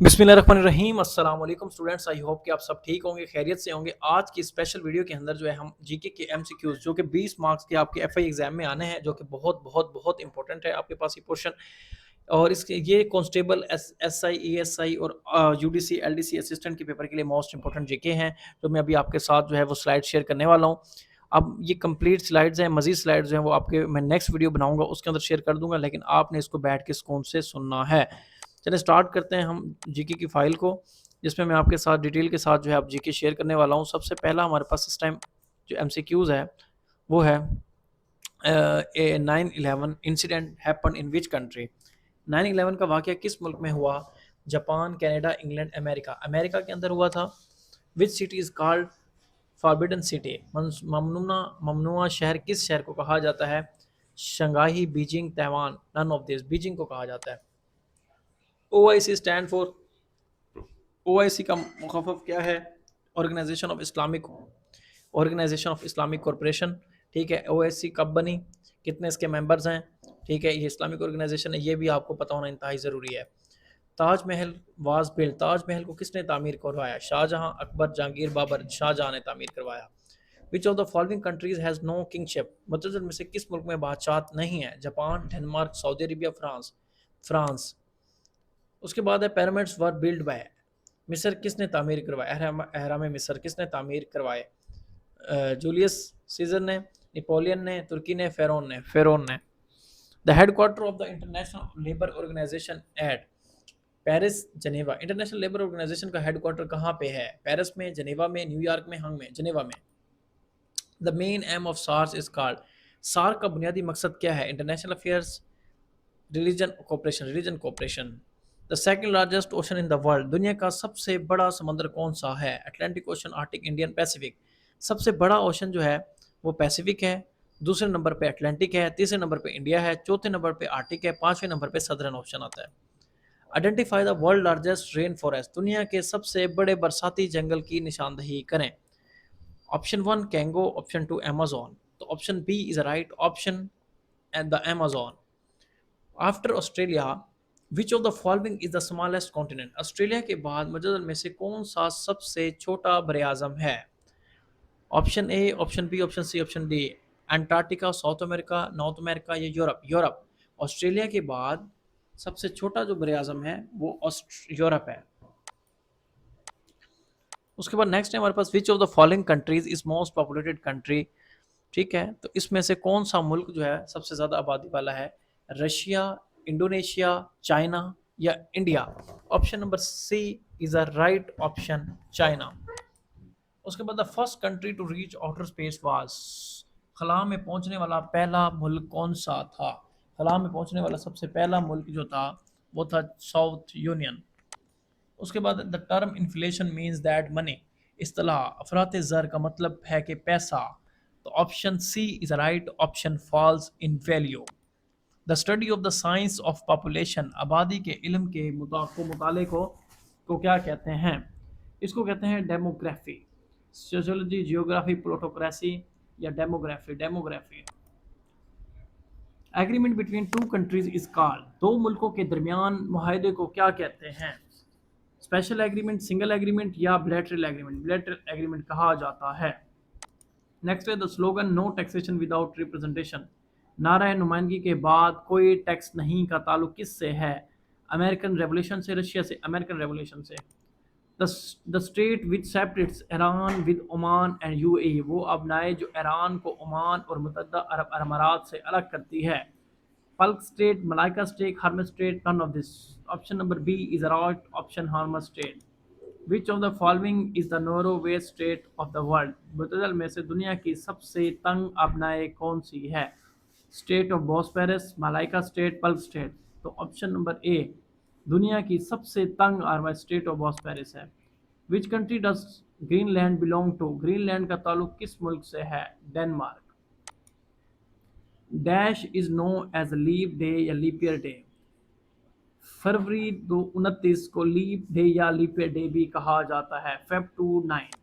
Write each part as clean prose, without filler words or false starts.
बिस्मिल्लाहिर्रहमानिर्रहीम अस्सलाम वालेकुम स्टूडेंट्स। आई होप कि आप सब ठीक होंगे, खैरियत से होंगे। आज की स्पेशल वीडियो के अंदर जो है हम जीके के एमसीक्यूज जो कि 20 मार्क्स के आपके एफआई एग्जाम में आने हैं, जो कि बहुत बहुत बहुत इंपॉर्टेंट है आपके पास ये क्वेश्चन। और इसके ये कांस्टेबल एसआई एएसआई और यूडीसी एलडीसी असिस्टेंट के पेपर के लिए मोस्ट इंपॉर्टेंट जीके हैं, जो मैं अभी आपके साथ जो है वो स्लाइड शेयर करने वाला हूँ। अब ये कंप्लीट स्लाइड्स हैं, मजीद स्लाइड्स हैं वो आपके मैं नेक्स्ट वीडियो बनाऊंगा उसके अंदर शेयर कर दूंगा, लेकिन आपने इसको बैठ के सुकून से सुनना है। चलिए स्टार्ट करते हैं हम जीके की फाइल को, जिसमें मैं आपके साथ डिटेल के साथ जो है आप जीके शेयर करने वाला हूँ। सबसे पहला हमारे पास इस टाइम जो एमसीक्यूज है वो है a 9/11 incident happen in which country. 9/11 का वाक़या किस मुल्क में हुआ? Japan, Canada, England, America. America के अंदर हुआ था। Which city is called forbidden city. ममनुआ शहर किस शहर को कहा जाता है? Shanghai, Beijing, Taiwan. None of this. Beijing को कहा जाता है। ओआईसी स्टैंड फॉर, ओआईसी का मुखफ़फ़ क्या है? Organisation of Islamic corporation. ठीक है। ओआईसी कब बनी? कितने इसके मेंबर्स हैं? ठीक है, ये इस्लामिक ऑर्गेनाइजेशन है, ये भी आपको पता होना इंतहाई ज़रूरी है। ताजमहल वाज बिल्ट, ताजमहल को किसने तामीर करवाया? शाहजहां, अकबर, जहांगीर, बाबर। शाहजहां ने तामीर करवाया। Which of the following countries has no kingship, मतलब में से किस मुल्क में बादशाह नहीं है? Japan, Denmark, Saudi Arabia, France. France. उसके बाद है पिरामिड्स वर बिल्ड बाय। मिस्र किसने तामीर करवाया? अहराम मिस्र किसने तामीर करवाए? जूलियस सीजर ने, नेपोलियन ने, तुर्की ने, फेरोन ने। The headquarter of the international labour organisation at Paris, Geneva. International labour organisation का हेडक्वार्टर कहाँ पे है? पेरिस में, जनेवा में, न्यूयॉर्क में, हंग में। जनेवा में। The main aim of SAARC is called. SAARC का बुनियादी मकसद क्या है? International affairs, religion cooperation. The second largest ocean in the world, दुनिया का सबसे बड़ा समंदर कौन सा है? Atlantic ocean, Arctic, Indian, Pacific. सबसे बड़ा ओशन जो है वो पैसिफिक है, दूसरे नंबर पे अटलांटिक है, तीसरे नंबर पे इंडिया है, चौथे नंबर पे आर्टिक है, पांचवें नंबर पे सदर्न ओशन आता है। Identify the world largest rain forest, दुनिया के सबसे बड़े बरसाती जंगल की निशानदही करें। Option one Congo, option two Amazon. तो option B is right option and the Amazon. After Australia which of the following is the smallest continent, Australia के बाद मौजूदा में से कौन सा सबसे छोटा बरआज़म है? Option A, option B, option C, option D. Antarctica, South America, North America या यूरोप? यूरोप। ऑस्ट्रेलिया के बाद सबसे छोटा जो बरआज़म है वो यूरोप है। उसके बाद नेक्स्ट है हमारे पास which of the following countries is most populated country. ठीक है, तो इसमें से कौन सा मुल्क जो है सबसे ज़्यादा आबादी वाला है? रशिया, इंडोनेशिया, चाइना या India? Option number C is a right option, China. उसके बाद the first country to reach outer space was, खला में पहुंचने वाला पहला मुल्क कौन सा था? खला में पहुंचने वाला सबसे पहला मुल्क जो था वो था साउथ यूनियन। उसके बाद the term inflation means that money, इस्तेलाह अफरात ज़र का मतलब है कि पैसा। तो option C is right option, falls in value. The study of the science of population, आबादी के इल्म के मुताले को क्या कहते हैं? इसको कहते हैं डेमोग्राफी। सोशियोलॉजी, जियोग्राफी, प्लूटोक्रेसी या demography? Demography. Agreement between two countries is called, दो मुल्कों के दरमियान मुआहदे को क्या कहते हैं? स्पेशल एग्रीमेंट, सिंगल एग्रीमेंट या बिलैटरल एग्रीमेंट? बिलैटरल एग्रीमेंट कहा जाता है। नेक्स्ट है the slogan no taxation without representation, नारा नुमाइंदगी के बाद कोई टैक्स नहीं का ताल्लुक किससे है? अमेरिकन रेवोल्यूशन से, रशिया से? अमेरिकन रेवोल्यूशन से। The state which separates Iran with Oman and UAE, वो अपनाए जो ईरान को ओमान और मुत्तहदा अरब अमारात से अलग करती है। Palk Strait, Malacca Strait, Hormuz Strait? None of this. Option number B is right option, Hormuz Strait. Which of the following is the narrowest strait of the world, मुतदल में से दुनिया की सबसे तंग आबनाएं कौन सी है? Strait of Bosphorus, Malacca Strait, Palk Strait? तो ऑप्शन नंबर ए दुनिया की सबसे तंग आर्मा स्टेट ऑफ बॉस्फेरस है। Which country does Greenland belong to, Greenland का ताल्लुक किस मुल्क से है? Denmark. Dash is known as leap day या लीप ईयर डे, फरवरी 29 को लीप डे या लीप ईयर डे भी कहा जाता है। Feb 29।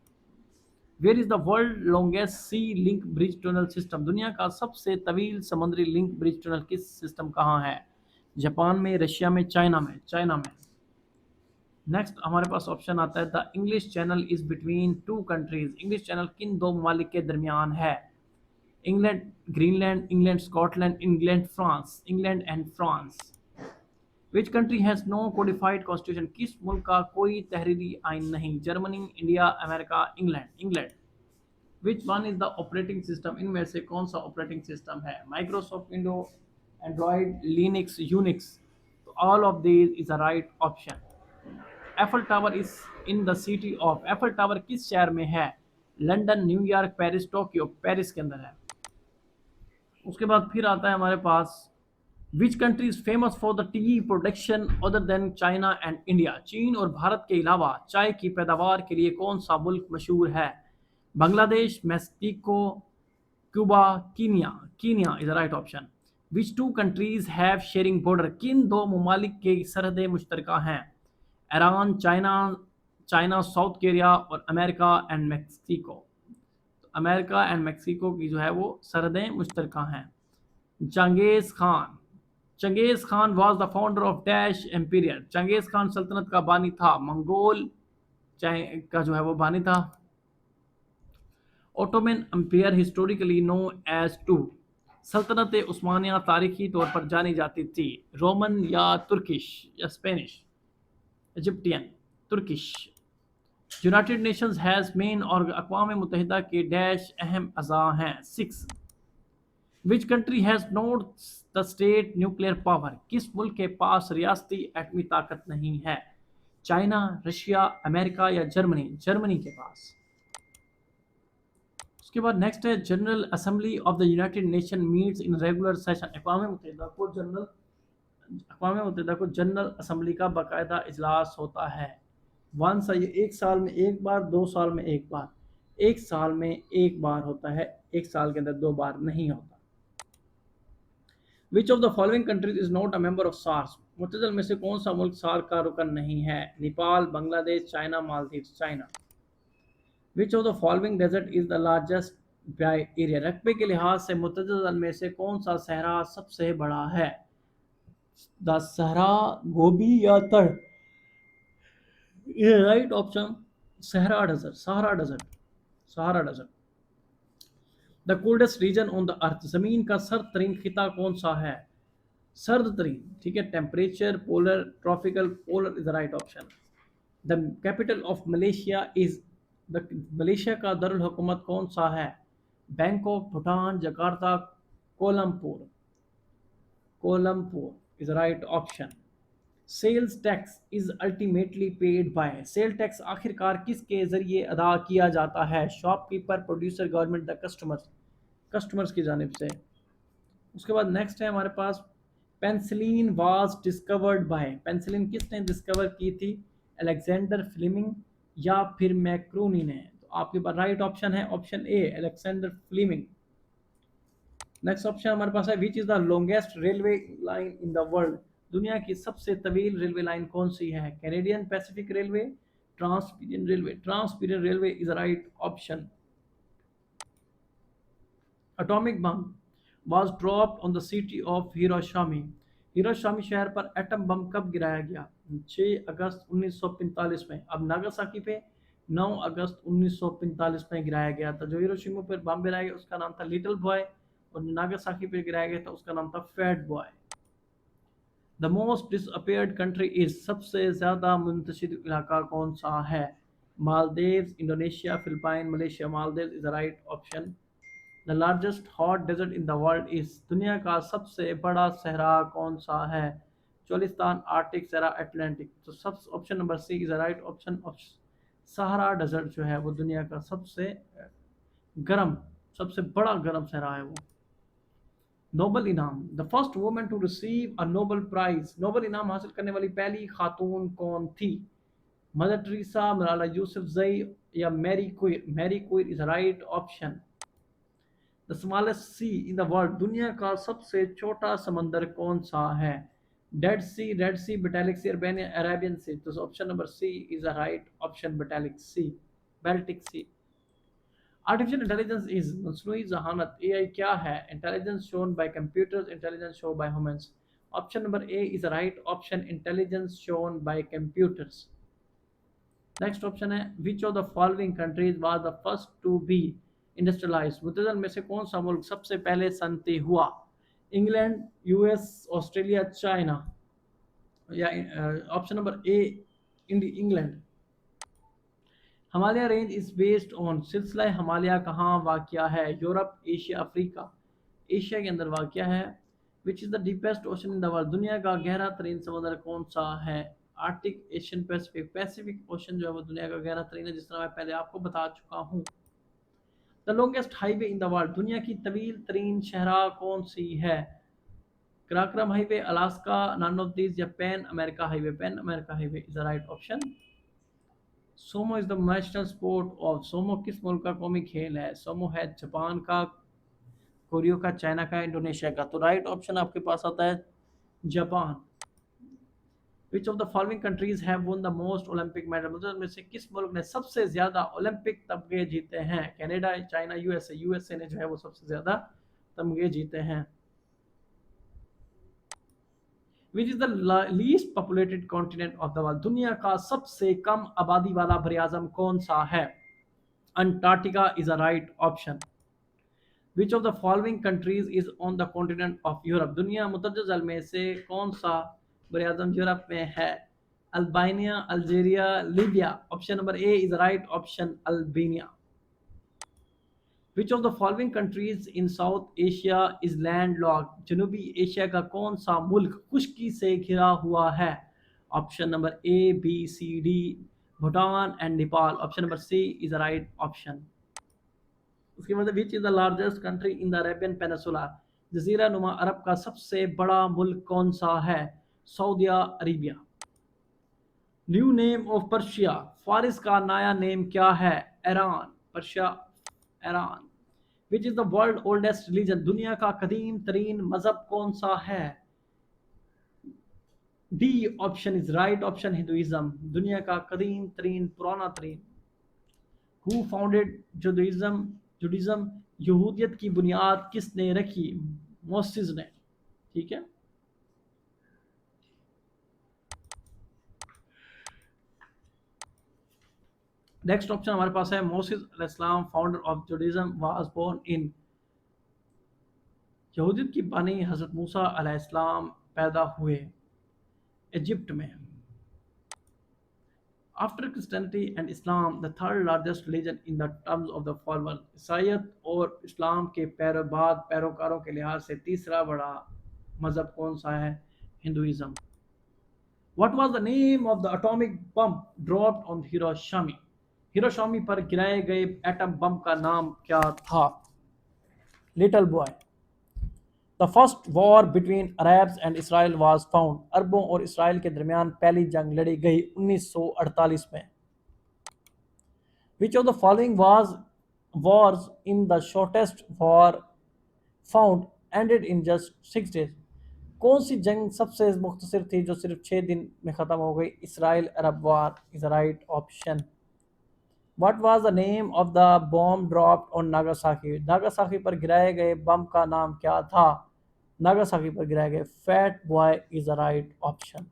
Where is the world longest sea link bridge tunnel system, दुनिया का सबसे तवील समुद्री लिंक ब्रिज टनल किस सिस्टम कहाँ है? जापान में, रशिया में, चाइना में? चाइना में। नेक्स्ट हमारे पास ऑप्शन आता है the English channel is between two countries. English channel किन दो ममालिक के दरमियान है? England, Greenland, England, Scotland, England, France. England and France. Which country has no codified constitution? किस मुल्क का कोई तहरीरी आइन नहीं? Germany, India, America, England. England. Which one is the operating system? इनमें से कौन सा ऑपरेटिंग सिस्टम है? Microsoft, window, Android, Linux, Unix. तो all of these is a right option. Eiffel tower is in the city of. Eiffel tower किस शहर में है? London, New York, Paris, Tokyo. Paris के अंदर है। उसके बाद फिर आता है हमारे पास which country is famous for the tea production other than China and India? चीन और भारत के अलावा चाय की पैदावार के लिए कौन सा मुल्क मशहूर है? Bangladesh, Mexico, Cuba, Kenya. Kenya is the right option. Which two countries have sharing border? किन दो ममालिक की सरहदें मुश्तरका हैं? Iran, China, China, South Korea और अमेरिका एंड मैक्सिको। तो अमेरिका एंड मैक्सिको की जो है वो सरहदें मुश्तरका हैं। Genghis Khan. Genghis Khan was the founder of dash empire. Genghis Khan सल्तनत का बानी था। मंगोल का जो है वो बानी था। Ottoman empire historically no as two. सल्तनत उस्मानिया तारीखी तौर पर जानी जाती थी। रोमन या तुर्किश या Spanish? Egyptian, Turkish. United nations has main और अक़वाम मुत्तहिदा के डैश अहम अज़ा हैं? 6। Which country has not the state nuclear power? किस मुल्क के पास रियासती एटमी ताकत नहीं है? चाइना, रशिया, अमेरिका या जर्मनी? जर्मनी के पास। उसके बाद नेक्स्ट है general assembly of the united nation meets in regular session. अक़वाम मुत्तहिदा को जनरल असेंबली का बाकायदा इजलास होता है। वन सा ये एक साल में एक बार, 2 साल में एक बार। एक साल में एक बार होता है, एक साल के अंदर 2 बार नहीं होता। Which of the following countries is not a member of SAARC? मुतज़ल में से कौन सा मुल्क सार्क का रुकन नहीं है? Nepal, Bangladesh, China, Maldives. China. Which of the following desert is the largest by area? रकबे के लिहाज से मुतज़ल में से कौन सा सहरा सबसे बड़ा है? द सहरा, गोबी या तड़? ये right option Sahara desert, Sahara desert, Sahara desert. The coldest region on the earth? जमीन का सर्द तरीन खिता कौन सा है? सर्द तरीन, ठीक है। Temperature, polar, tropical. Polar is the right option. The capital of Malaysia is? The Malaysia का दारुल हुकूमत कौन सा है? Bangkok, Bhutan, Jakarta, Kuala Lumpur. Kuala Lumpur is the right option. Sales tax is ultimately paid by? Sale tax आखिरकार किसके जरिए अदा किया जाता है? Shopkeeper, producer, government, the customers. Customers की जानिब से। उसके बाद नेक्स्ट है हमारे पास penicillin was discovered by? Penicillin किसने डिस्कवर की थी? अलेक्जेंडर फ्लेमिंग या फिर मैक्रोनी ने? तो आपके पास राइट ऑप्शन है option A, Alexander Fleming. Next option हमारे पास है which is the longest railway line in the world? दुनिया की सबसे तवील रेलवे लाइन कौन सी है? Canadian Pacific railway, Trans-Siberian railway. Trans-Siberian railway is right option. Atomic bomb was dropped on the city of Hiroshima? Hiroshima शहर पर atom bomb कब गिराया गया? 6 अगस्त 1945 में। अब नागासाकी पे 9 अगस्त 1945 में गिराया गया था। जो हिरोशिमा पर बम गिराया गया उसका नाम था लिटिल बॉय, और नागासाकी पे गिराया गया था उसका नाम था fat boy. The most disappeared country is? सबसे ज़्यादा मुंतशिर इलाका कौन सा है? Maldives, Indonesia, Philippine, Malaysia. Maldives is the right option. The largest hot desert in the world is? दुनिया का सबसे बड़ा सहरा कौन सा है? Cholistan, Arctic, Sahara, Atlantic. तो सब option number C is the right option. Sahara desert जो है वो दुनिया का सबसे गर्म, सबसे बड़ा गर्म सहरा है वो। नोबल इनाम, the first woman to receive a Nobel prize? Nobel इनाम हासिल करने वाली पहली खातून कौन थी? मदर टेरेसा, मलाला यूसुफजई या Marie Curie? Marie Curie is right option. The smallest sea in the world? दुनिया का सबसे छोटा समंदर कौन सा है? Dead sea, red sea, Baltic sea, Arabian sea. तो option number C is the right option, Baltic sea, Baltic sea. Artificial intelligence is? मसनूई जहानत एआई क्या है? Intelligence shown by computers, intelligence show by humans. Option number A is the right option, intelligence shown by computers. Next option है which of the following countries was the first to be industrialized, मुतज़ल में से कौन सा मुल्क सबसे पहले सनती हुआ? England, US, Australia, China. या option number A England. Himalaya range is based on, सिलसिला हिमालय कहाँ वाक़या है? Europe, Asia, Africa. एशिया के अंदर वाक़या है। Which is the deepest ocean in the world, दुनिया का गहरा तरीन समुद्र कौन सा है? Arctic, Asian Pacific. Pacific ocean जो है वो दुनिया का गहरा तरीन है, जिस तरह मैं पहले आपको बता चुका हूँ। The longest highway in the world, दुनिया की तवील तरीन शहरा कौन सी है? Karakoram highway, Alaska, none of these, या Pan America highway? Pan America highway is the right option. Sumo is the national sport of, sumo किस मुल्क का कौमी खेल है? सोमो है जापान का, कोरिया का, चाइना का, इंडोनेशिया का। तो राइट ऑप्शन आपके पास आता है Japan. Which of the following countries have won the most Olympic medal, मतलब में से किस मुल्क ने सबसे ज्यादा ओलंपिक तमगे जीते हैं? Canada, China, USA. यूएसए ने जो है वो सबसे ज्यादा तमगे जीते हैं। विच is the least populated continent of the world, दुनिया का सबसे कम आबादी वाला बरआज़म कौन सा है? Antarctica is a right option. Which of the following countries is on the continent of Europe, दुनिया मुतज़्ज़ल में से कौन सा बरआज़म यूरोप में है? Albania, Algeria, Libya. Option number A is right option, Albania. Which of the following countries in South Asia is land lock, जनूबी Asia का कौन सा मुल्क खुश्की से घिरा हुआ है? Option number A, B, C, D. Bhutan and Nepal. Option number C is right option. उसके बाद which is the largest country in the Arabian peninsula, जजीरा नुमा अरब का सबसे बड़ा मुल्क कौन सा है? Saudi Arabia. New name of Persia, Faris का नया नेम क्या है? Iran, Persia, Iran. Which is the world oldest religion, दुनिया का कदीम तरीन मजहब कौन सा है? D option is right option, Hinduism, दुनिया का कदीम तरीन पुराना तरीन। हु फाउंडेड जुडाइज्म, जुडिज्म, यहूदियत की बुनियाद किसने रखी? मोसेस ने। ठीक है। नेक्स्ट ऑप्शन हमारे पास है मोसेस अलैहिस्सलाम, founder of Judaism, was born in, यहूदियत की बानी हजरत मूसा अलैहिस्सलाम पैदा हुए इजिप्ट में। After Christianity and Islam the third largest religion in the terms of the follower, ईसाईयत और इस्लाम के पैरोकारों के लिहाज से तीसरा बड़ा मजहब कौन सा है? Hinduism. What was the name of the atomic bomb dropped on Hiroshima, Hiroshima पर गिराए गए एटम बम का नाम क्या था? Little boy. The first war between Arabs and Israel was found, अरबों और इसराइल के दरमियान पहली जंग लड़ी गई 1948 में। विच of the following was wars in the shortest war found ended in just 6 days, कौन सी जंग सबसे मुख्तसर थी जो सिर्फ 6 दिन में ख़त्म हो गई? Israel Arab war is right option. What was the name of the bomb dropped on Nagasaki, Nagasaki पर गिराए गए बम का नाम क्या था? नागासाकी पर गिराए गए fat boy is the right option.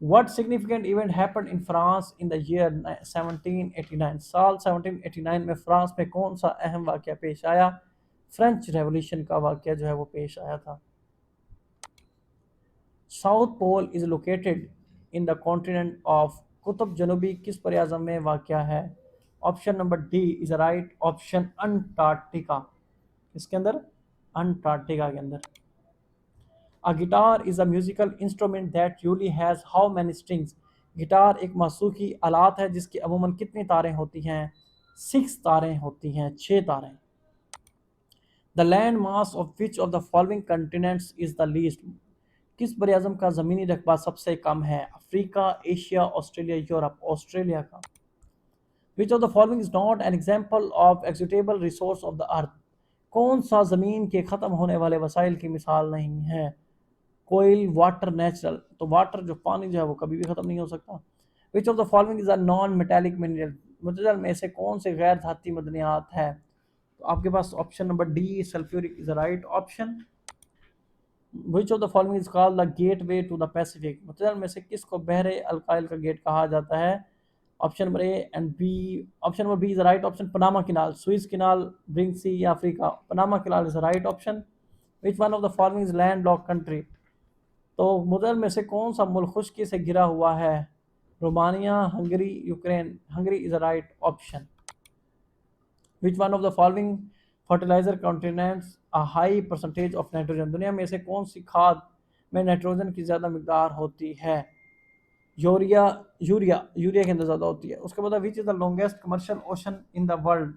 What significant event happened in France in the year 1789, साल 1789 में फ्रांस में कौन सा अहम वाक़या पेश आया? फ्रेंच रेवोल्यूशन का वाक़या जो है वो पेश आया था। South pole is located in the continent of, कुतुब जनूबी किस बरआज़म में वाक़या है? Option number D is right option, Antarctica. इसके अंदर अंटार्कटिका के अंदर। A guitar is a musical instrument that usually has how many strings? Guitar एक मौसीकी आलात है जिसकी अमूमन कितनी तारें होती हैं? 6 तारें होती हैं, 6 तारें। The land mass of which of the following continents is the least? किस बरआज़म का ज़मीनी रकबा सबसे कम है? Africa, Asia, Australia, Europe. Australia का। Which of the following is not an example of exhaustable resource of the earth? कौन सा ज़मीन के ख़त्म होने वाले वसाइल की मिसाल नहीं है? कोयल, वाटर, नेचुरल। तो वाटर जो पानी जो है वो कभी भी ख़त्म नहीं हो सकता। Which of the following is a non metallic mineral, मुतज़ल में से कौन से गैर धाती मदनियात है? तो आपके पास option number D sulphuric is right option. Which of the following is called the gateway to the Pacific, मुतज़ल में से किसको बहरे अलकाइल का गेट कहा जाता है? Option number A and B, option number B is the right option, Panama canal, Suez canal, Bering sea या Africa. Panama canal is the right option. Which one of the following is land lock country, तो मुल्क में से कौन सा मुल्क खुश्की से घिरा हुआ है? Romania, Hungary, Ukraine. Hungary is the right option. Which one of the following fertiliser contains a high percentage of nitrogen, दुनिया में से कौन सी खाद में नाइट्रोजन की ज़्यादा मकदार होती है? यूरिया, यूरिया के अंदर ज़्यादा होती है। उसके बाद विच is the longest commercial ocean in the world,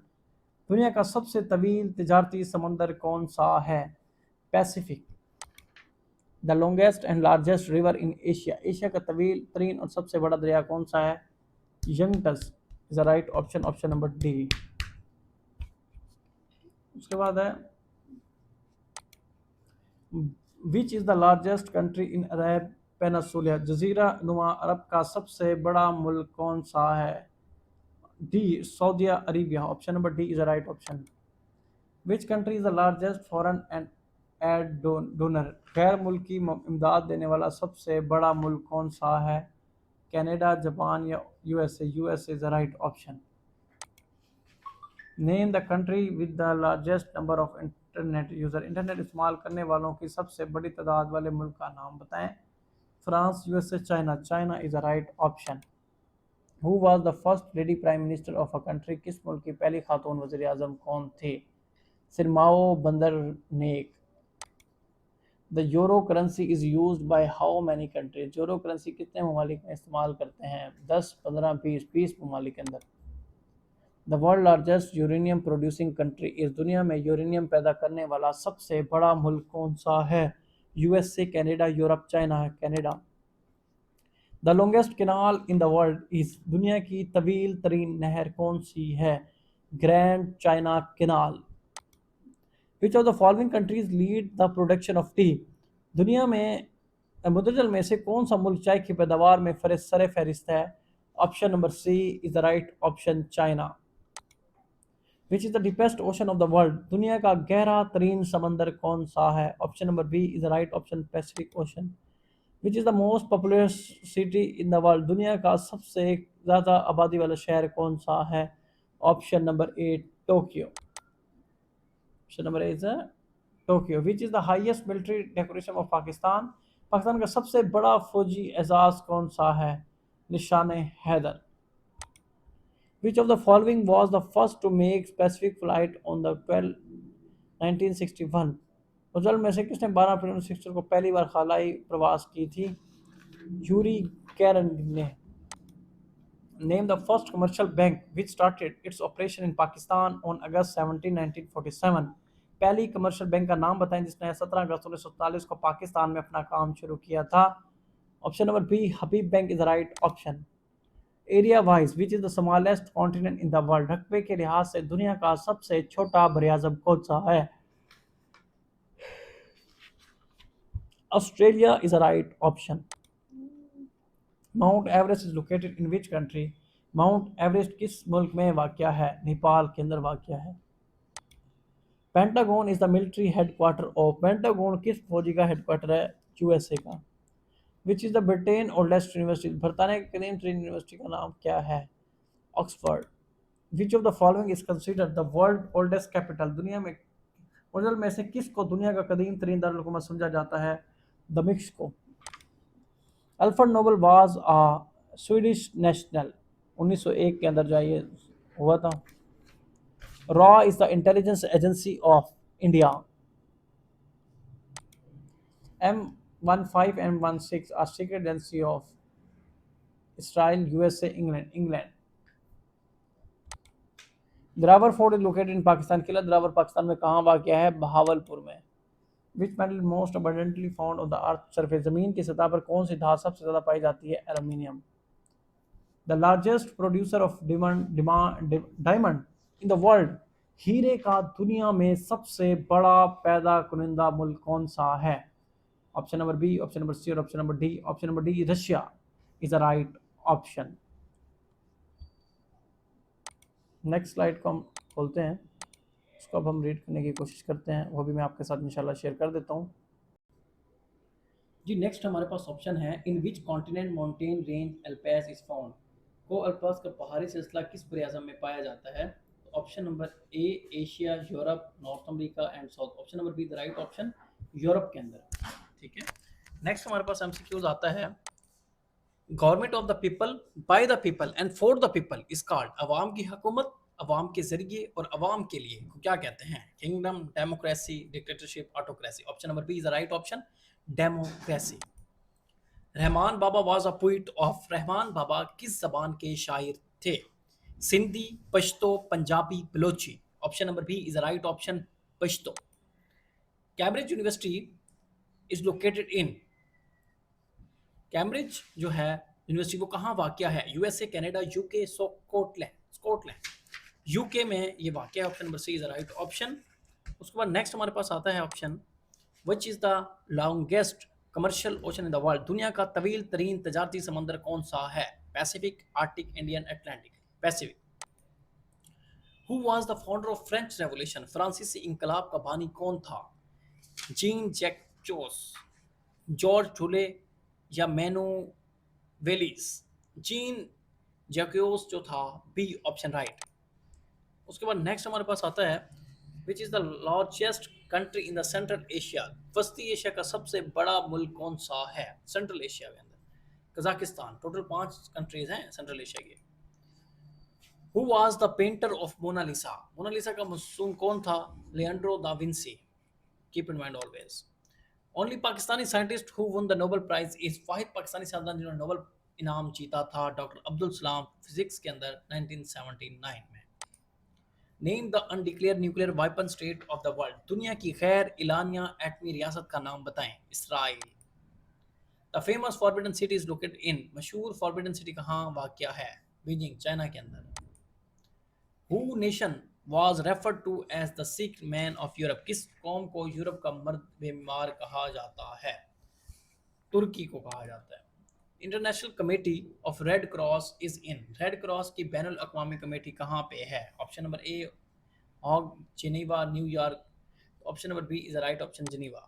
दुनिया का सबसे तवील तजारती समंदर कौन सा है? Pacific. The longest and largest river in Asia, Asia का तवील तरीन और सबसे बड़ा दरिया कौन सा है? Yangtze is the right option, option number D. उसके बाद है which is the largest country in Arab peninsula, जजीरा नुमा अरब का सबसे बड़ा मुल्क कौन सा है? D, Saudi Arabia, option number D is the right option. Which country is the largest foreign and aid donor, गैर मुल्की इमदाद देने वाला सबसे बड़ा मुल्क कौन सा है? कनाडा, जापान या USA. USA is the right option. Name the country with the largest number of internet user, internet इस्तेमाल करने वालों की सबसे बड़ी तादाद वाले मुल्क का नाम बताएं। France, USA, China. China is the right option. Who was the first lady prime minister of a country, किस मुल्क की पहली खातून वज़ीर आज़म कौन थे? Sirimavo Bandaranaike. The euro currency is used by how many countries, euro currency कितने ममालिक में इस्तेमाल करते हैं? 10, 15, 20 ममालिक के अंदर। The world largest uranium producing country इस, दुनिया में यूरेनियम पैदा करने वाला सबसे बड़ा मुल्क कौन सा है? USA, Canada, Europe, China. Canada. The longest canal in the world is, दुनिया की तवील तरीन नहर कौन सी है? Grand China canal. Which of the following countries lead the production of T, दुनिया में मुतजल में से कौन सा मुल्क चाय की पैदावार में सर फहरिस्त है? Option number C is the right option, China. Which is the deepest ocean of the world, दुनिया का गहरा तरीन समंदर कौन सा है? Option number B is the right option, Pacific ocean. Which is the most popular city in the world, दुनिया का सबसे ज़्यादा आबादी वाला शहर कौन सा है? Option number A, Tokyo. Option number A is Tokyo. Which is the highest military decoration of Pakistan, Pakistan का सबसे बड़ा फौजी एजाज कौन सा है? निशान Haider. Which of the following was the first to make specific flight on the 12 1961, उजल में से किसने 12 अप्रैल 1960 को पहली बार खलाई प्रवास की थी? यूरी गैरन ने। Name the first commercial bank which started its operation in Pakistan on August 17 1947, पहली कमर्शियल बैंक का नाम बताएं जिसने 17 अगस्त 1947 को पाकिस्तान में अपना काम शुरू किया था? Option number B, Habib bank is the right option. Area wise which is the smallest continent in the world, रकबे के लिहाज से दुनिया का सबसे छोटा बरआज़म कौन सा है? Australia is the right option. Mount Everest is located in which country, mount Everest किस मुल्क में वाक़या है? नेपाल के अंदर वाक़या है। Pentagon is the military headquarter of, pentagon किस फौजी का हेडक्वार्टर है? यूएसए का। Which is the Britain oldest university, बरतानिया की कदीम तरीन यूनिवर्सिटी का नाम क्या है? Oxford. Which of the following is considered the world oldest capital, दुनिया में मुल्क में से किसको दुनिया का कदीम तरीन दारुल समझा जाता है? दमिश्क को। Alfred Nobel was a Swedish national, 1901 के अंदर जाइए हुआ था। रॉ is the intelligence agency of India. M15 M16 are secret agency of Israel, USA, England. Derawar fort is located in Pakistan, किला द्रावर पाकिस्तान में कहाँ वाक़या है? बहावलपुर में। Which metal most abundantly found on the earth surface, जमीन की सतह पर कौन सी धातु सबसे ज़्यादा पाई जाती है? Aluminium. The largest producer of diamond in the world, हीरे का दुनिया में सबसे बड़ा पैदा कुनिंदा मुल्क कौन सा है? Option number B, option number C और option number D. Option number D, Russia is the right option. Next slide को हम खोलते हैं, उसको अब हम रीड करने की कोशिश करते हैं, वो भी मैं आपके साथ इंशाल्लाह शेयर कर देता हूँ। जी नेक्स्ट हमारे पास ऑप्शन है, in which continent mountain range Alps is found, को अल्पास का पहाड़ी सिलसिला किस बड़े आजम में पाया जाता है? Option number A Asia, Europe, north America and south. Option number be the right option, Europe के अंदर। ठीक है, नेक्स्ट हमारे पास एमसीक्यूज आता है। Government of the people, by the people and for the people is called. अवाम की हुकूमत, अवाम के जरिए और अवाम के लिए को क्या कहते हैं? Kingdom, democracy, dictatorship, autocracy. Option number B is the right option, democracy. Rahman Baba was a poet of. Rahman Baba किस जबान के शायर थे? Sindhi, Pashto, Punjabi, Balochi. Option number B is the right option, Pashto. Cambridge university is located in. Cambridge जो है यूनिवर्सिटी वो कहाँ वाक़या है? USA, Canada, UK, Scotland. Scotland, UK में ये वाक़या है। Option number C is the right option. उसके बाद नेक्स्ट हमारे पास आता है option, which is the longest commercial ocean in the world. दुनिया का तवील तरीन तजारती समंदर कौन सा है? Pacific, Arctic, Indian, Atlantic. Pacific. Who was the founder of French revolution. फ्रांसीसी इंकलाब का बानी कौन था? जीन जैक चोस, जॉर्ज टूले या मैनू वेलिस। जीन जैक्यूस जो था, बी ऑप्शन राइट। उसके बाद नेक्स्ट हमारे पास आता है, which is the largest country in the central Asia. वस्ती एशिया का सबसे बड़ा मुल्क कौन सा है? सेंट्रल एशिया के अंदर कजाकिस्तान। टोटल 5 कंट्रीज हैं सेंट्रल एशिया की। Who was the painter of Mona Lisa. Mona Lisa का मसूम कौन था? Leonardo da Vinci. Keep in mind always. Only Pakistani scientist who won the Nobel prize is. वाहिद पाकिस्तानी साइंसदान जिन्होंने नोबेल इनाम जीता था डॉक्टर अब्दुल सलाम फिजिक्स के अंदर 1979 में। Name the undeclared nuclear weapon state of the world. दुनिया की गैर इलानिया एटमी रियासत का नाम बताएं। Israel. The famous forbidden city is located इन। मशहूर फॉरबिडन सिटी कहाँ वाक़या है? बीजिंग, चाइना के अंदर। Who nation was referred to as the sick man of Europe। किस कौम को यूरोप का मर्द बीमार कहा जाता है? तुर्की को कहा जाता है। International committee of red cross is in. Red cross की बैनुल अक़वामी कमेटी कहाँ पे है? Option number A hog, Geneva, New York. Option number B is the right option, Geneva.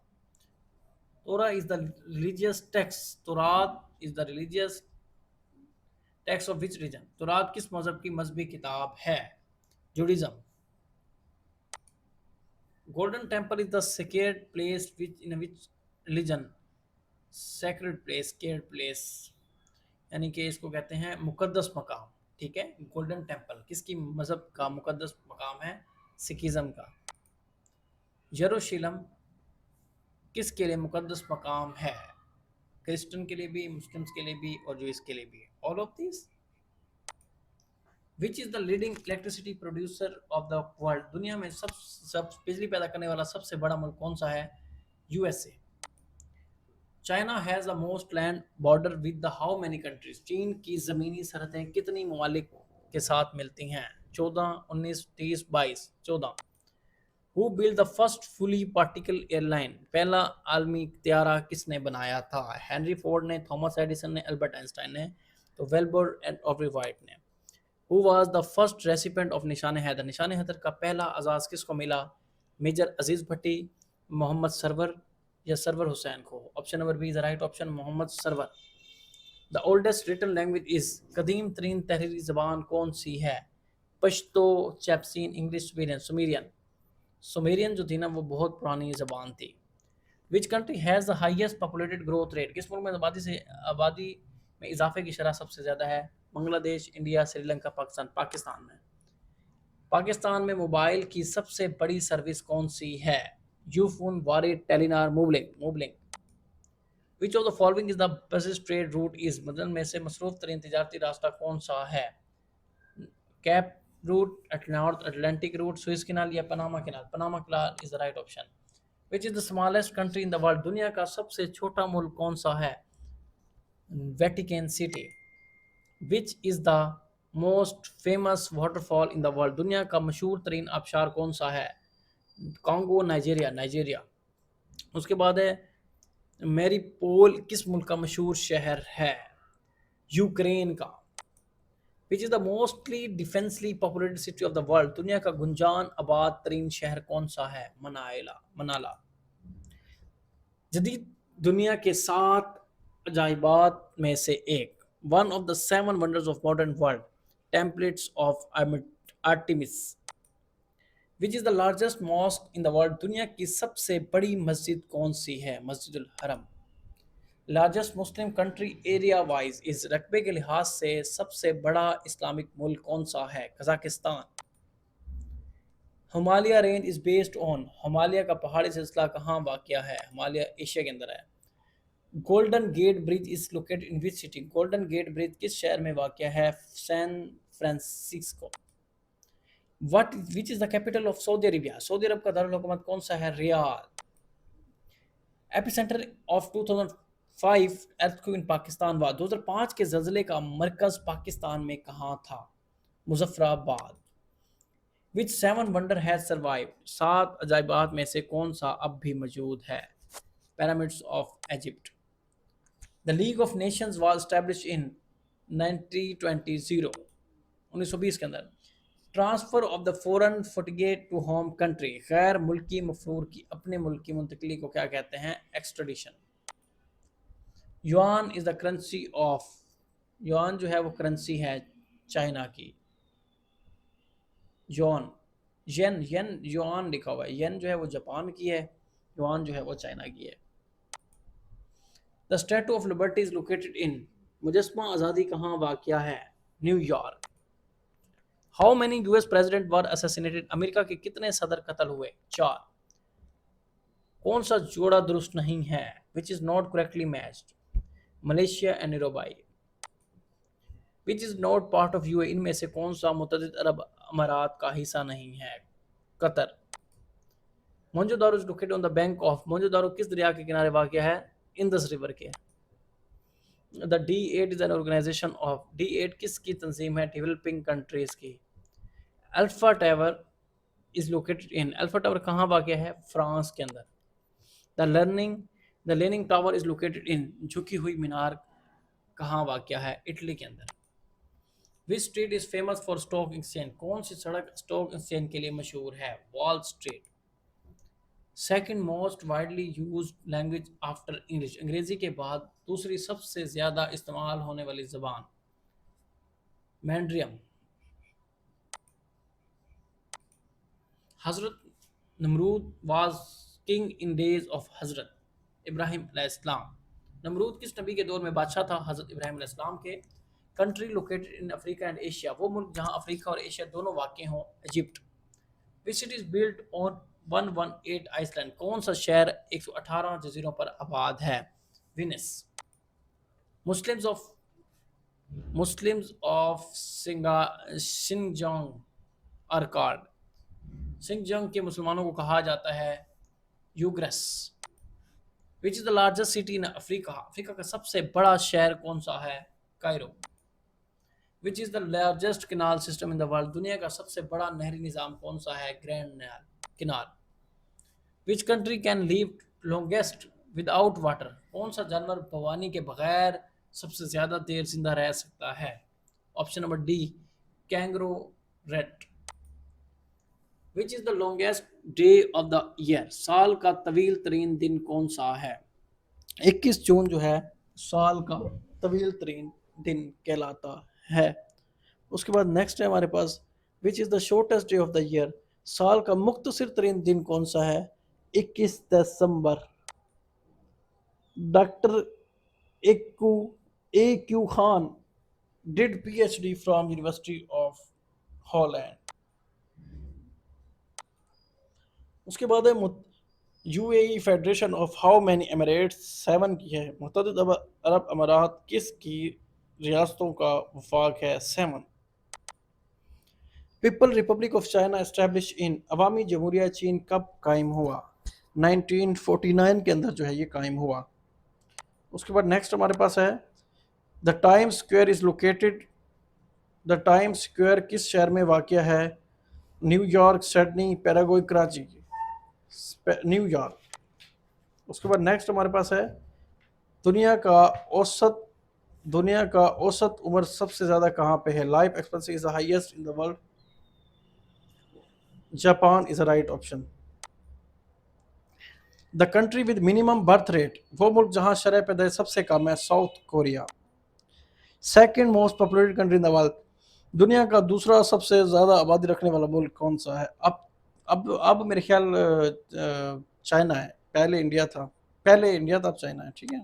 तोरा is the religious text. Taurat is the religious text of which religion. तौरात किस मजहब की मजहबी किताब है? Judaism. Golden Temple is the sacred place which religion। sacred place, sacred place यानी कि इसको कहते हैं मुकद्दस मकाम। ठीक है, गोल्डन टेम्पल किसकी मजहब का मुकद्दस मकाम है? सिखिज्म का। यरूशलेम किसके लिए मुकद्दस मकाम है? क्रिश्चियन के लिए भी, मुस्लिम्स के लिए भी और जूइश के लिए भी। All of this. Which is the leading electricity producer of the world. दुनिया में सब बिजली पैदा करने वाला सबसे बड़ा मुल्क कौन सा है? USA. China has the most land border with the how many countries. चीन की ज़मीनी सरहदें कितनी ममालिक के साथ मिलती हैं? 14, 19, 30, 22। 14। Who build the first fully particle airline. पहला आलमी त्यारा किसने बनाया था? हेनरी फोर्ड ने, थॉमस एडिसन ने, अल्बर्ट आइंस्टाइन ने, तो वेल्बर एंड ऑब्री वाइट ने। Who was the first recipient of Nishan Haider. Nishan Haider का पहला आज़ाज़ किसको मिला? मेजर अजीज़ भट्टी, मोहम्मद सरवर या सरवर हुसैन को। Option number B is the right option, Mohammad Sarwar. The oldest written language is. कदीम तरीन तहरीरी ज़बान कौन सी है? पश्तो, चैप्सीन, इंग्लिश, सुमेरियन। सुमेरियन, सुमेरियन जो थी ना वो बहुत पुरानी ज़बान थी। Which country has the highest populated growth rate. किस मुल्क में आबादी में इजाफे की शरह सबसे ज़्यादा है? बांग्लादेश, इंडिया, श्रीलंका, पाकिस्तान। पाकिस्तान में। पाकिस्तान में मोबाइल की सबसे बड़ी सर्विस कौन सी है? Ufone, Warid, Telenor, Mobilink. Which of the following is the best trade route is. मतलब में से मसरूफ तरीन तजारती रास्ता कौन सा है? Cape route, North Atlantic route, Suez canal या Panama canal. Panama canal is the right option. Which is the smallest country in the world. दुनिया का सबसे छोटा मुल्क कौन सा है? Vatican city. Which is the most famous waterfall in the world. दुनिया का मशहूर तरीन आबशार कौन सा है? Congo, Nigeria. उसके बाद है मैरीपोल किस मुल्क का मशहूर शहर है? यूक्रेन का। Which is the mostly densely populated city of the world. दुनिया का गुंजान आबाद तरीन शहर कौन सा है? मनाला। जदीद दुनिया के 7 अजाइबात में से एक। one of the seven wonders of modern world, templates of Artemis, which is the largest mosque in the world. दुनिया की सबसे बड़ी मस्जिद कौन सी है? मस्जिदुल हरम। Largest Muslim country area wise इस रकबे के लिहाज से सबसे बड़ा इस्लामिक मुल्क कौन सा है? Kazakhstan. Himalaya range is based on, Himalaya का पहाड़ी सिलसिला कहाँ वाक़या है? हिमालय एशिया के अंदर है। Golden gate bridge is located in which city? Golden gate bridge किस शहर में वाक़या है? San Francisco. What which is the capital of Saudi Arabia? सऊदी अरब का दारुल हुकूमत कौन सा है? Riyadh. Epicentre of 2005 earthquake in Pakistan हुआ। 2005 के ज़लज़ले का मरकज़ पाकिस्तान में कहाँ था? मुजफ्फराबाद। विच सेवन वंडर हैज सर्वाइव? सात अजायबात में से कौन सा अब भी मौजूद है? Pyramids of Egypt. The league of nations was established in 1920 के अंदर। Transfer of the foreign fugitive to home country, गैर मुल्की मफरूर की अपने मुल्क की मुंतकली को क्या कहते हैं? Extradition. Yuan is the currency of, yuan जो है वो करेंसी है चाइना की। युआन, येन, येन युआन लिखा हुआ है, येन जो है वो जापान की है, युआन जो है वो चाइना की है। The statue of liberty is located in, मुजस्मा आज़ादी कहाँ वाक़या है? New York. How many US president were assassinated, America के कितने सदर कत्ल हुए? 4। कौन सा जोड़ा दुरुस्त नहीं है? Which is not correctly matched? Malaysia and Nairobi. Which is not part of UA, इनमें से कौन सा मुत्तहिद अरब अमारात का हिस्सा नहीं है? Qatar. Mohenjodaro is located on the bank of, Mohenjodaro किस दरिया के किनारे वाक़या है? इंदस रिवर के। The D8 is an organisation of, D8 किसकी तंजीम है? डेवलपिंग कंट्रीज की। Alpha tower is located in, alpha tower कहाँ वाक़या है? फ्रांस के अंदर। The leaning tower is located in, झुकी हुई मीनार कहाँ वाक़या है? इटली के अंदर। Which street is famous for stock exchange, कौन सी सड़क स्टॉक एक्सचेंज के लिए मशहूर है? Wall street. Second most widely use language after English, अंग्रेजी के बाद दूसरी सबसे ज़्यादा इस्तेमाल होने वाली ज़बान? मैंड्रियम। हज़रत Namrud was king in days of हज़रत इब्राहिम अलैहिस्सलाम, नमरूद किस नबी के दौर में बादशाह था? हज़रत इब्राहिम अलैहिस्सलाम के। Country located in Africa and Asia, वो मुल्क जहाँ अफ्रीका और एशिया दोनों वाक़ हों? Egypt. Which city is built on 118 islands, कौन सा शहर 118 जजीरों पर आबाद है? Venice. Muslims of, Muslims of Xinjiang are called, Xinjiang के मुसलमानों को कहा जाता है Uyghurs. Which is the largest city in Africa, Africa का सबसे बड़ा शहर कौन सा है? Cairo. Which is the largest canal system in the world, दुनिया का सबसे बड़ा नहरी निज़ाम कौन सा है? Grand canal. Which country can leave longest without water, कौन सा जानवर पानी के बगैर सबसे ज़्यादा देर जिंदा रह सकता है? Option number D, kangaroo rat. Which is the longest day of the year, साल का तवील तरीन दिन कौन सा है? 21 जून जो है साल का तवील तरीन दिन कहलाता है। उसके बाद नेक्स्ट है हमारे पास, which is the shortest day of the year, साल का मुख्तसर तरीन दिन कौन सा है? 21 दिसंबर। Doctor A Q Khan did PhD from university of Holland. उसके बाद है UAE federation of how many emirates, 7 की है। मुत्तहिद अरब अमारात किस की रियासतों का वफाक है? 7। People republic of China establish in, अवामी जमहूरिया चीन कब कायम हुआ? 1949 के अंदर जो है ये कायम हुआ। उसके बाद नेक्स्ट हमारे पास है the Times Square is located, the Times Square किस शहर में वाक़या है? New York, Sydney, Paraguay, Karachi. New York. उसके बाद नेक्स्ट हमारे पास है दुनिया का औसत, दुनिया का औसत उम्र सबसे ज़्यादा कहाँ पे है? Life expectancy is the highest in the world, Japan is a right option. The country with minimum birth rate, वो मुल्क जहाँ शरह पैदाइश सबसे कम है? South Korea. Second most populated country in the world, दुनिया का दूसरा सबसे ज़्यादा आबादी रखने वाला मुल्क कौन सा है? अब मेरे ख्याल चाइना है, पहले इंडिया था, अब चाइना है, ठीक है।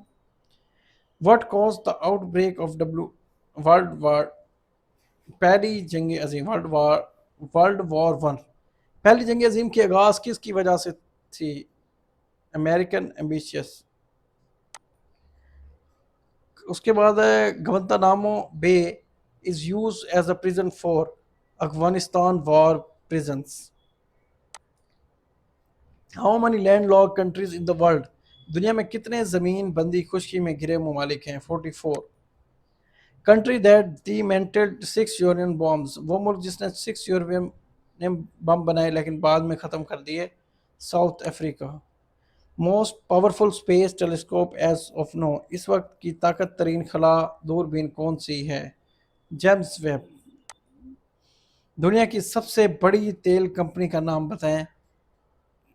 What cause the outbreak of W world war पहली जंग अजीम वर्ल्ड वॉर वन, पहली जंग अजीम की आगाज़ किसकी वजह से थी? American ambitious. उसके बाद है Guantanamo Bay is used as a prison for Afghanistan war prisons. How many landlocked countries in the world, दुनिया में कितने ज़मीन बंदी खुशकी में घिरे ममालिक हैं? 44। Country that demented 6 uranium bombs, वो मुल्क जिसने 6 यूरेनियम बम बनाए लेकिन बाद में ख़त्म कर दिए? South Africa. Most powerful space telescope as of now, इस वक्त की ताकत तरीन खला दूरबीन कौन सी है? James Webb. दुनिया की सबसे बड़ी तेल कंपनी का नाम बताएं?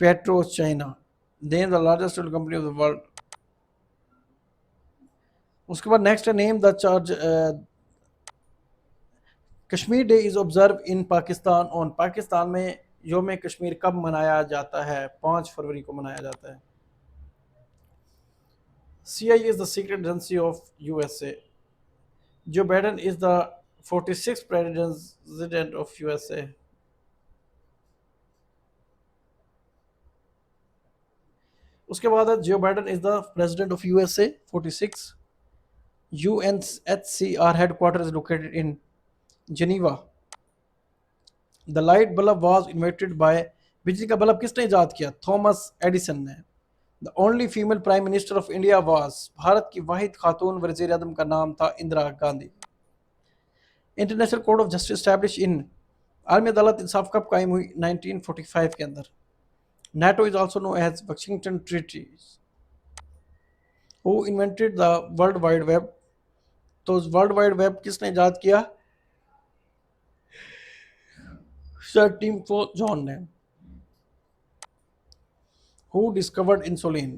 Petro China. Name the largest oil company of the world. उसके बाद नेक्स्ट है name the charge Kashmir day is observe in Pakistan on, Pakistan में योम कश्मीर कब मनाया जाता है? 5 फरवरी को मनाया जाता है। CIA is the secret agency of USA. Joe Biden is the 46th president of USA. उसके बाद है जो Biden is the president of USA 46। UNHCR headquarters is located in Geneva. The light bulb was invented by, बिजली का bulb किसने इजाद किया? Thomas Edison ने। The only female prime minister of India was, Bharat की वाहिद खातून वज़ीर आज़म का नाम था Indira Gandhi. International court of justice establish in, आलमी अदालत इंसाफ कब कायम हुई? 1945 के अंदर। NATO is also known as Washington Treaties. Who invented the World Wide Web? तो वर्ल्ड वाइड वेब किसने इजाद किया? सर टिम्को जॉन ने। Who discovered insulin?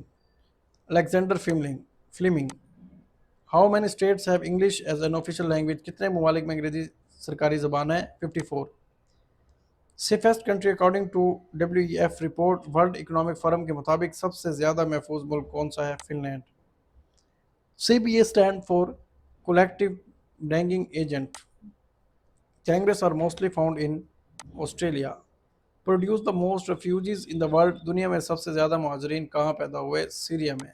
Alexander Fleming. How many states have English as an official language? कितने ममालिक में अंग्रेजी सरकारी ज़बान है? 54। Safest country according to WEF report, world economic forum के मुताबिक सबसे ज़्यादा महफूज मुल्क कौन सा है? Finland. CBA stand for collective banking agent. Kangaroos are mostly found in Australia. Produce the most refugees in the world, दुनिया में सबसे ज़्यादा मुहाजिरीन कहाँ पैदा हुए? सीरिया में।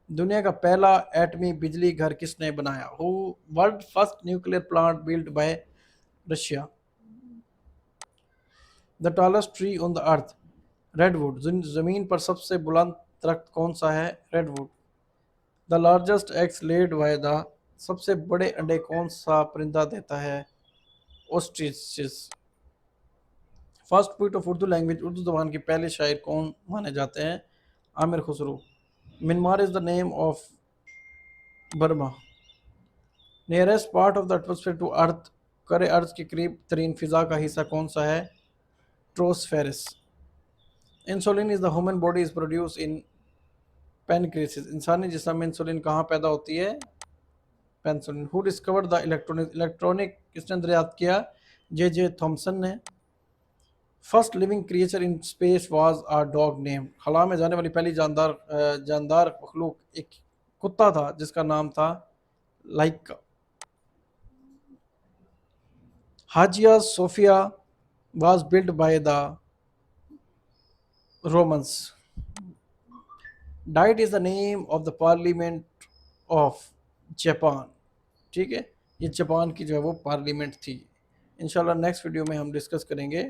दुनिया का पहला एटमी बिजली घर किसने बनाया? Who world first nuclear plant built by Russia. The tallest tree on the earth, redwood, जमीन पर सबसे बुलंद दरख्त कौन सा है? Redwood. The largest eggs laid by the, सबसे बड़े अंडे कौन सा परिंदा देता है? Ostriches. First poet of Urdu language, Urdu जबान के पहले शायर कौन माने जाते हैं? Amir Khusro. Myanmar is the name of Burma. Nearest part of the atmosphere to earth, करे अर्थ के करीब तरीन फिजा का हिस्सा कौन सा है? Troposphere. Insulin is the human body is produce in pancreas, इंसानी जिस्म में इंसुलिन कहाँ पैदा होती है? पेंसुलिन। हु डिस्कवर्ड द इलेक्ट्रॉनिक किसने दरियाफ्त किया? J.J. थॉमसन ने। First living creature in space was a dog name, खला में जाने वाली पहली जानदार मखलूक एक कुत्ता था जिसका नाम था Laika. Hagia Sophia was built by the Romans. Diet is the name of the parliament of Japan, ठीक है, ये जापान की जो है वो पार्लियामेंट थी। इंशाल्लाह नेक्स्ट वीडियो में हम डिस्कस करेंगे